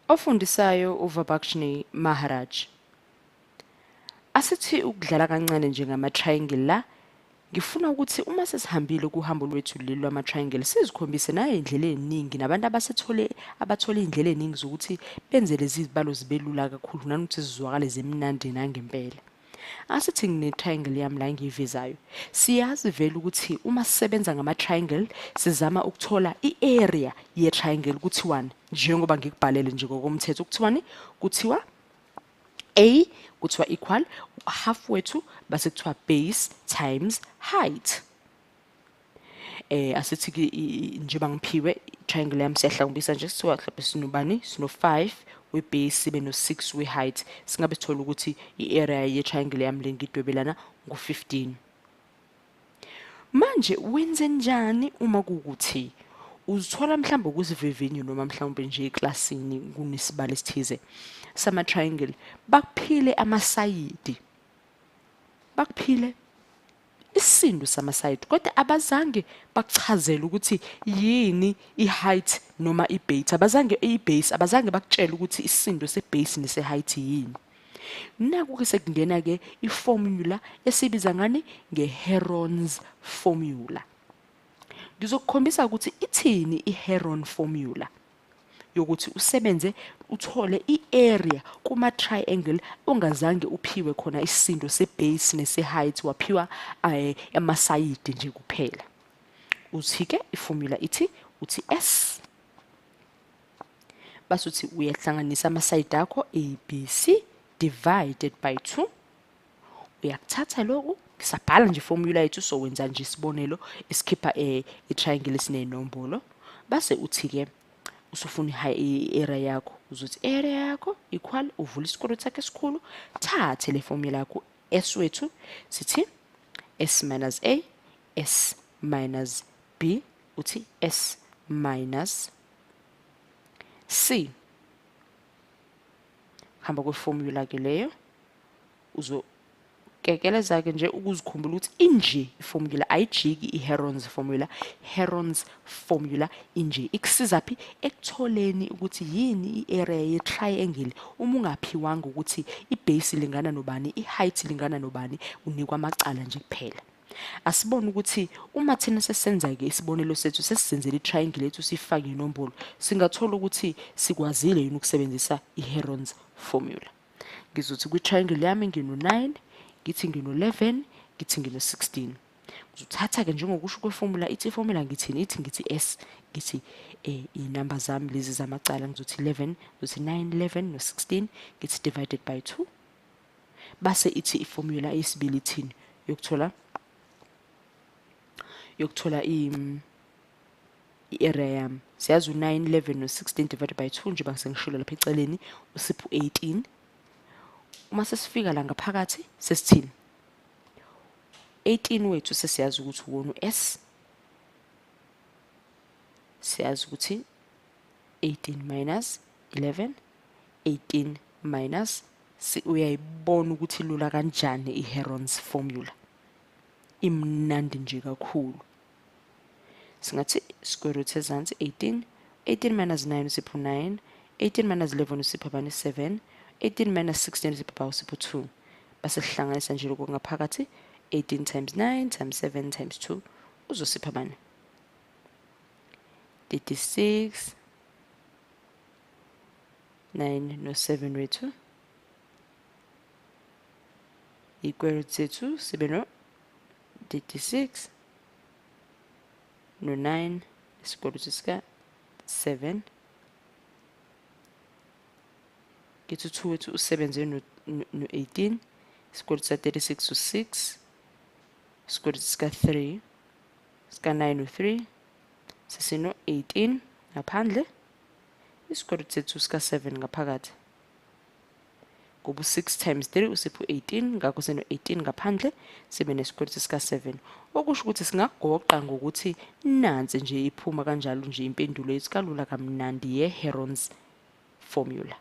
Ofundisayo uVibhakshini Maharaj. Asithi ukudlala kancane njengama-triangle la, ngifuna ukuthi uma sesihambile kuhambo lwethu leli lwama-triangle sizikhombise nayo indlela eziningi nabantu abathole indlela eziningi zokuthi benze lezi zibalo zibe lula kakhulu nanokuthi sizwakale zemnandi nangempela. Asithi ngine-triangle yami la engiyivezayo. Siyazi vele ukuthi uma sisebenza ngama-triangle sizama ukuthola i-area ye-triangle kuthiwani, njengoba ngikubhalele nje ngokomthetho kuthiwani, kuthiwa A kuthiwa equal half wethu base kuthiwa base times height. Asithi njengoba ngiphiwe triangle yami siyahlawumbisa nje kuthiwa mhlawumbe sinobani sino-5 we-base sibe no-6 we-height, singabe sithola ukuthi i-area ye-triangle yami le ngidwebelana ngu-15. Manje wenze njani uma kuwukuthi uzithola mhlawumbe kuzivivinyo noma mhlawumbe nje eklasini kunesibalo esithize sama-triangle, bakuphile amasayidi, bakuphile isindo samasayidi, kodwa abazange bakuchazele ukuthi yini i-height noma i-base. Abazange bakutshela ukuthi isindo se-base nese-height yini. Naku-ke sekungena-ke i-formula esibiza ngani nge-Heron's formula. Ngizokukhombisa ukuthi ithini i-Heron formula yokuthi usebenze uthole i-area kuma-triangle ongazange uphiwe khona isindo se-base nese-height, waphiwa amasayidi nje kuphela. Uthi-ke iformula ithi uthi S base uthi uyahlanganisa amasayidi akho A, B, C divided by 2. Uyakuthatha lokhu, ngisabhala nje iformula yethu, so wenza nje isibonelo esikhipha i-triangle esinenombolo, base uthi-ke usufuna i-area yakho, uzothi area yakho equal uvula isikoro sakhe esikhulu, thathe le formula yakho S wethu sithi S minus A, S minus B, uthi S minus C. Hamba kweformula ke leyo uzokekeleza-ke nje ukuzikhumbula ukuthi inje iformula ayijiki i-Heron's formula. Heron's formula inje ikusiza phi ekutholeni ukuthi yini i-area ye-triangle uma ungaphiwanga ukuthi i-base lingana nobani, i-height lingana nobani, unikwa amacala nje kuphela. Asibone ukuthi uma thina sesenza-ke isibonelo sethu sesisenzele i-triangle yethu sifake inombolo, singathola ukuthi sikwazile yini ukusebenzisa i-Heron's formula. Ngizothi kwi-triangle yami ngino-9, ngithi ngino-11, ngithi ngino-16. Ngizothatha-ke njengokusho kweformula, ithi iformula ngithini, ngithi S, ngithi iy'namba zami lezi zamacala, ngizothi 11, ngizothi 9, 11 no-16, ngithi divided by 2. Base ithi iformula yesibili ithini yokuthola i-area yami. Siyazi u-9, 11 no-16 divided by 2 njengoba ngisengishilo lapha eceleni usipho 18. Uma sesifika la ngaphakathi sesithini, 18 wethu sesiyazi ukuthi uwona u-S, siyazi ukuthi 18 minus 11, 18 minus, uyayibona ukuthi lula kanjani i-Heron's formula, imnandi nje kakhulu. Singathi square root ezansi 18 minus 9 usipho 9, 18 minus 11 usipho bani 7, 18 minus 16 usipho usipho 2. Base sihlanganisa nje lokho ngaphakathi, 18 times 9 times 7 times 2 uzosipha bani 36, 9 no-7 wethu i-square root zethu sibe no 36 no-9 square root sika 7. Ngithi 2 wethu usebenze no-18, square root sika 36 u-6, square root sika 3 sika 9 u-3, sesino 18 ngaphandle, i-square root sethu sika 7 ngaphakathi. Ngoba u-6 times 3 usipho 18, ngakho seno 18 ngaphandle sibe ne-square root sika 7. Okusho ukuthi singagoqa ngokuthi nansi nje iphuma kanjalo nje impendulo yethu kalula kamnandi ye-Heron's formula.